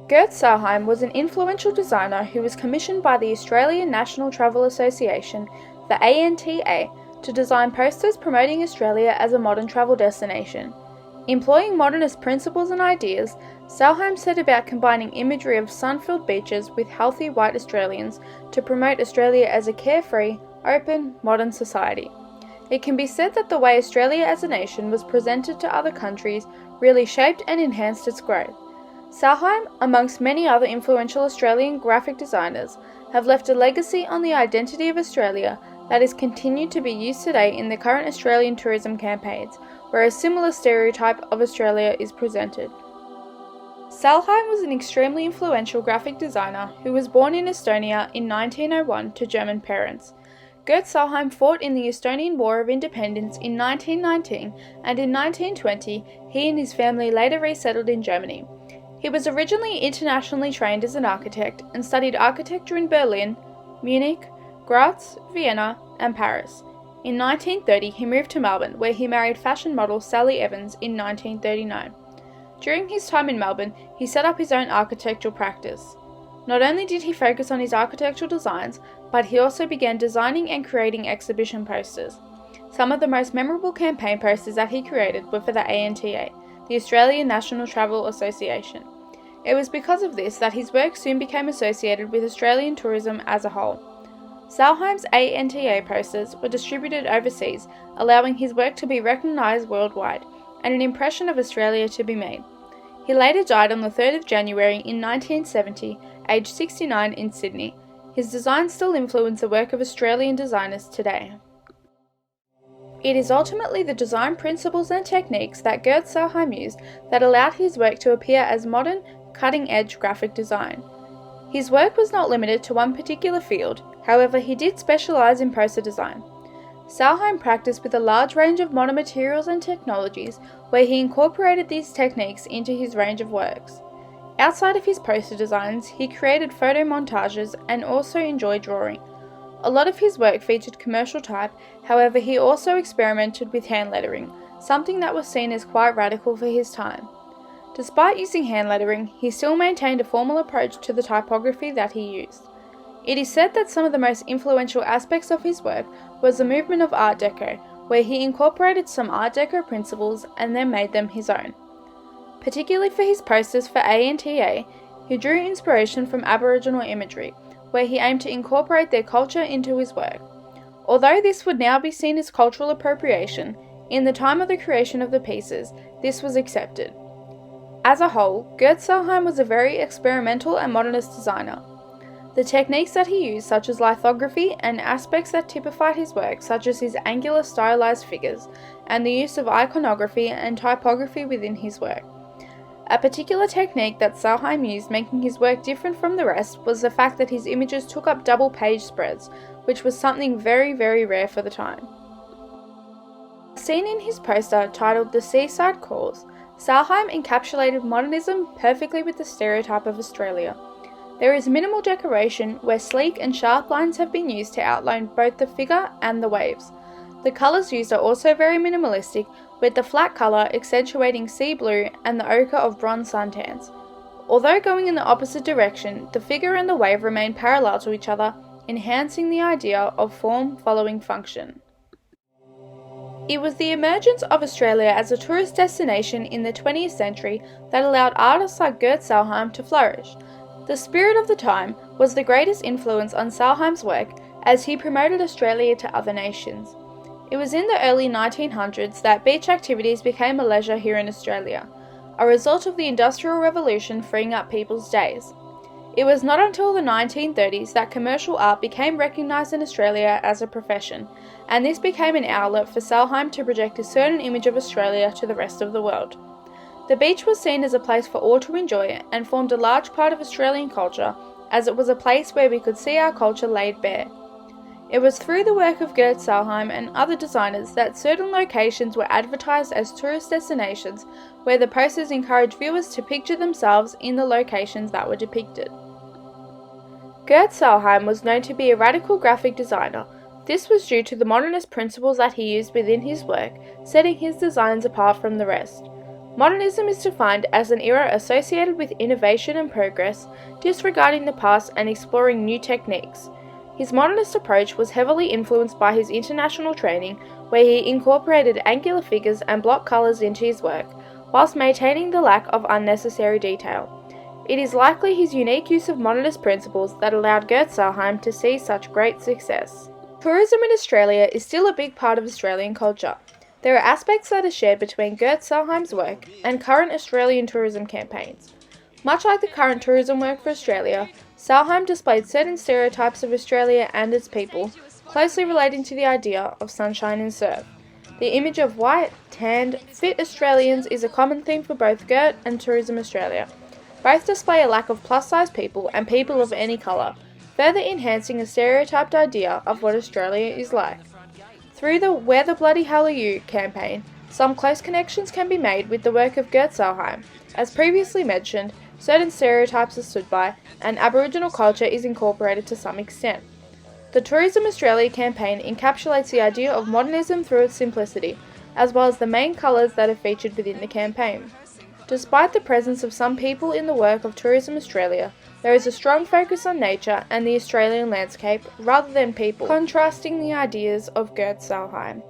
Gert Sellheim was an influential designer who was commissioned by the Australian National Travel Association, the ANTA, to design posters promoting Australia as a modern travel destination. Employing modernist principles and ideas, Sellheim set about combining imagery of sun-filled beaches with healthy white Australians to promote Australia as a carefree, open, modern society. It can be said that the way Australia as a nation was presented to other countries really shaped and enhanced its growth. Sellheim, amongst many other influential Australian graphic designers, have left a legacy on the identity of Australia that is continued to be used today in the current Australian tourism campaigns, where a similar stereotype of Australia is presented. Sellheim was an extremely influential graphic designer who was born in Estonia in 1901 to German parents. Gert Sellheim fought in the Estonian War of Independence in 1919, and in 1920 he and his family later resettled in Germany. He was originally internationally trained as an architect and studied architecture in Berlin, Munich, Graz, Vienna, and Paris. In 1930 he moved to Melbourne, where he married fashion model Sally Evans in 1939. During his time in Melbourne, he set up his own architectural practice. Not only did he focus on his architectural designs, but he also began designing and creating exhibition posters. Some of the most memorable campaign posters that he created were for the ANTA, the Australian National Travel Association. It was because of this that his work soon became associated with Australian tourism as a whole. Sellheim's ANTA posters were distributed overseas, allowing his work to be recognised worldwide, and an impression of Australia to be made. He later died on the 3rd of January in 1970, aged 69 in Sydney. His designs still influence the work of Australian designers today. It is ultimately the design principles and techniques that Gert Sellheim used that allowed his work to appear as modern, cutting-edge graphic design. His work was not limited to one particular field, however he did specialise in poster design. Sellheim practiced with a large range of modern materials and technologies, where he incorporated these techniques into his range of works. Outside of his poster designs, he created photo montages and also enjoyed drawing. A lot of his work featured commercial type, however he also experimented with hand lettering, something that was seen as quite radical for his time. Despite using hand lettering, he still maintained a formal approach to the typography that he used. It is said that some of the most influential aspects of his work was the movement of Art Deco, where he incorporated some Art Deco principles and then made them his own. Particularly for his posters for ANTA, he drew inspiration from Aboriginal imagery, where he aimed to incorporate their culture into his work. Although this would now be seen as cultural appropriation, in the time of the creation of the pieces, this was accepted. As a whole, Gert Sellheim was a very experimental and modernist designer. The techniques that he used, such as lithography, and aspects that typified his work, such as his angular stylized figures, and the use of iconography and typography within his work. A particular technique that Sellheim used, making his work different from the rest, was the fact that his images took up double page spreads, which was something very, very rare for the time. Seen in his poster titled The Seaside Calls, Sellheim encapsulated modernism perfectly with the stereotype of Australia. There is minimal decoration, where sleek and sharp lines have been used to outline both the figure and the waves. The colours used are also very minimalistic, with the flat colour accentuating sea blue and the ochre of bronze suntans. Although going in the opposite direction, the figure and the wave remain parallel to each other, enhancing the idea of form following function. It was the emergence of Australia as a tourist destination in the 20th century that allowed artists like Gert Sellheim to flourish. The spirit of the time was the greatest influence on Sellheim's work, as he promoted Australia to other nations. It was in the early 1900s that beach activities became a leisure here in Australia, a result of the Industrial Revolution freeing up people's days. It was not until the 1930s that commercial art became recognised in Australia as a profession, and this became an outlet for Sellheim to project a certain image of Australia to the rest of the world. The beach was seen as a place for all to enjoy and formed a large part of Australian culture, as it was a place where we could see our culture laid bare. It was through the work of Gert Sellheim and other designers that certain locations were advertised as tourist destinations, where the posters encouraged viewers to picture themselves in the locations that were depicted. Gert Sellheim was known to be a radical graphic designer. This was due to the modernist principles that he used within his work, setting his designs apart from the rest. Modernism is defined as an era associated with innovation and progress, disregarding the past and exploring new techniques. His modernist approach was heavily influenced by his international training, where he incorporated angular figures and block colours into his work, whilst maintaining the lack of unnecessary detail. It is likely his unique use of modernist principles that allowed Gert Sellheim to see such great success. Tourism in Australia is still a big part of Australian culture. There are aspects that are shared between Gert Sellheim's work and current Australian tourism campaigns. Much like the current tourism work for Australia, Sellheim displayed certain stereotypes of Australia and its people, closely relating to the idea of sunshine and surf. The image of white, tanned, fit Australians is a common theme for both Gert and Tourism Australia. Both display a lack of plus-size people and people of any colour, further enhancing a stereotyped idea of what Australia is like. Through the Where the Bloody Hell Are You campaign, some close connections can be made with the work of Gert Sellheim. As previously mentioned, certain stereotypes are stood by, and Aboriginal culture is incorporated to some extent. The Tourism Australia campaign encapsulates the idea of modernism through its simplicity, as well as the main colours that are featured within the campaign. Despite the presence of some people in the work of Tourism Australia, there is a strong focus on nature and the Australian landscape rather than people, contrasting the ideas of Gert Sellheim.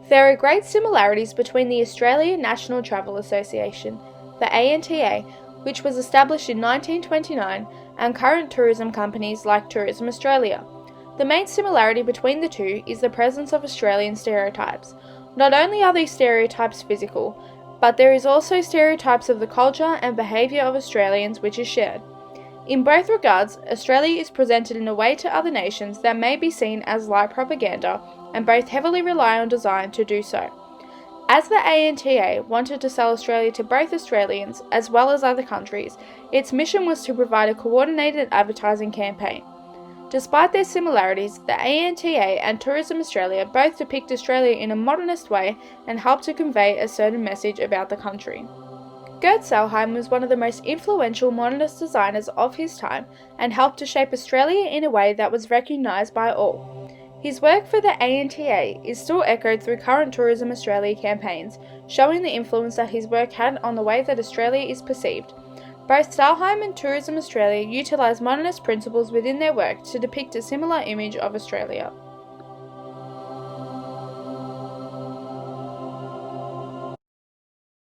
There are great similarities between the Australian National Travel Association, the ANTA, which was established in 1929, and current tourism companies like Tourism Australia. The main similarity between the two is the presence of Australian stereotypes. Not only are these stereotypes physical, but there is also stereotypes of the culture and behaviour of Australians which is shared. In both regards, Australia is presented in a way to other nations that may be seen as light propaganda, and both heavily rely on design to do so. As the ANTA wanted to sell Australia to both Australians as well as other countries, its mission was to provide a coordinated advertising campaign. Despite their similarities, the ANTA and Tourism Australia both depict Australia in a modernist way and help to convey a certain message about the country. Gert Sellheim was one of the most influential modernist designers of his time and helped to shape Australia in a way that was recognised by all. His work for the ANTA is still echoed through current Tourism Australia campaigns, showing the influence that his work had on the way that Australia is perceived. Both Sellheim and Tourism Australia utilise modernist principles within their work to depict a similar image of Australia.